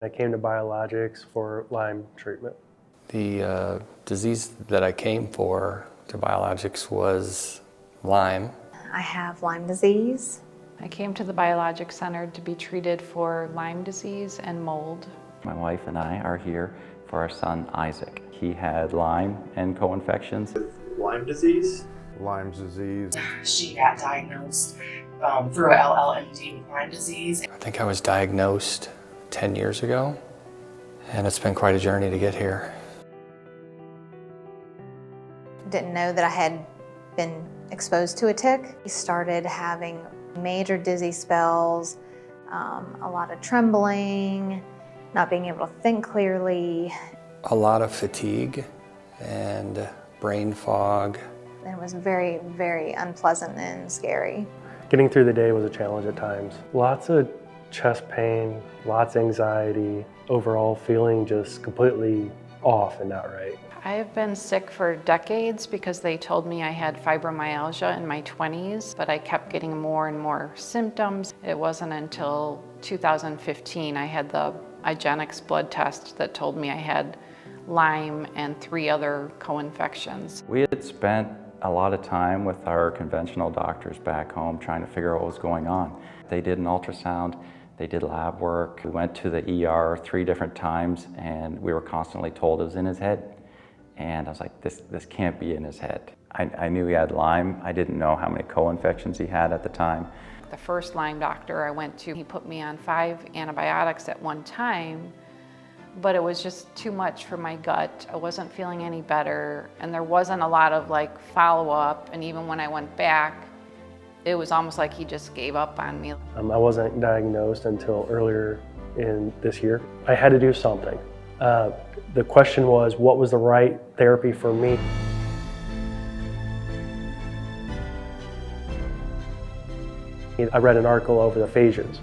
I came to Biologix for Lyme treatment. The disease that I came for to Biologix was Lyme. I have Lyme disease. I came to the Biologix Center to be treated for Lyme disease and mold. My wife and I are here for our son Isaac. He had Lyme and co-infections. Lyme disease? Lyme's disease. She got diagnosed through a LLMD with Lyme disease. I think I was diagnosed 10 years ago, and it's been quite a journey to get here. Didn't know that I had been exposed to a tick. I started having major dizzy spells, a lot of trembling, not being able to think clearly. A lot of fatigue and brain fog. It was very, very unpleasant and scary. Getting through the day was a challenge at times. Lots of chest pain, lots of anxiety, overall feeling just completely off and not right. I have been sick for decades because they told me I had fibromyalgia in my 20s, but I kept getting more and more symptoms. It wasn't until 2015 I had the IGeneX blood test that told me I had Lyme and 3 other co-infections. We had spent a lot of time with our conventional doctors back home trying to figure out what was going on. They did an ultrasound, they did lab work. We went to the ER 3 different times and we were constantly told it was in his head. And I was like, this can't be in his head. I knew he had Lyme. I didn't know how many co-infections he had at the time. The first Lyme doctor I went to, he put me on 5 antibiotics at one time, but it was just too much for my gut. I wasn't feeling any better, and there wasn't a lot of follow-up, and even when I went back, it was almost like he just gave up on me. I wasn't diagnosed until earlier in this year. I had to do something. The question was, what was the right therapy for me? I read an article over the phages,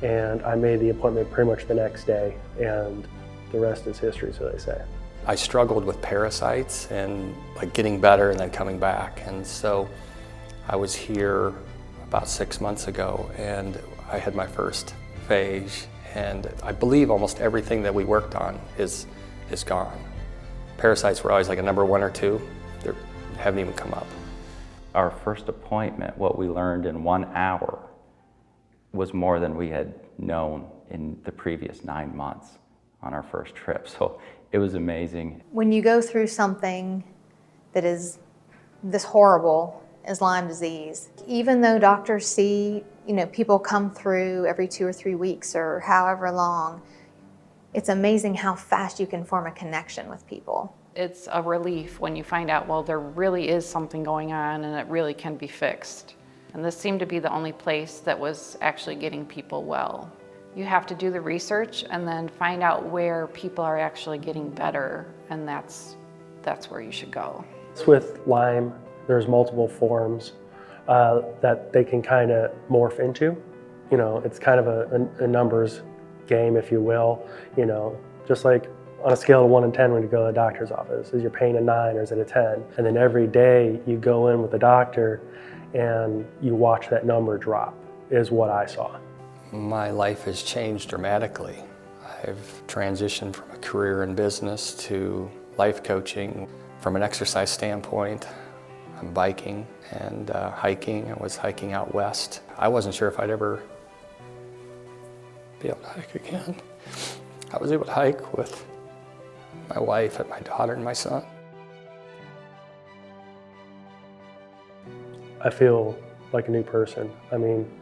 and I made the appointment pretty much the next day, and the rest is history, so they say. I struggled with parasites and getting better and then coming back, and so I was here about 6 months ago and I had my first phage, and I believe almost everything that we worked on is gone. Parasites were always a number 1 or 2. They haven't even come up. Our first appointment, what we learned in 1 hour was more than we had known in the previous 9 months on our first trip. So it was amazing. When you go through something that is this horrible as Lyme disease, even though doctors see, people come through every 2 or 3 weeks or however long, it's amazing how fast you can form a connection with people. It's a relief when you find out, well, there really is something going on and it really can be fixed. And this seemed to be the only place that was actually getting people well. You have to do the research and then find out where people are actually getting better, and that's where you should go. With Lyme, there's multiple forms that they can kind of morph into. It's kind of a numbers game, if you will. Just like on a scale of 1 to 10 when you go to the doctor's office, is your pain a 9 or is it a 10? And then every day you go in with the doctor and you watch that number drop, is what I saw. My life has changed dramatically. I've transitioned from a career in business to life coaching. From an exercise standpoint, I'm biking and hiking. I was hiking out west. I wasn't sure if I'd ever be able to hike again. I was able to hike with my wife and my daughter and my son. I feel like a new person.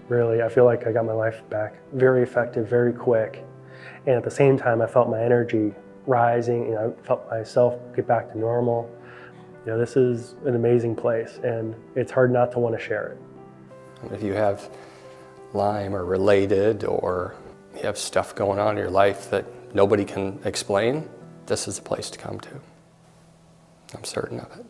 Really, I feel like I got my life back. Very effective, very quick. And at the same time, I felt my energy rising, and I felt myself get back to normal. This is an amazing place, and it's hard not to want to share it. If you have Lyme or related, or you have stuff going on in your life that nobody can explain, this is the place to come to. I'm certain of it.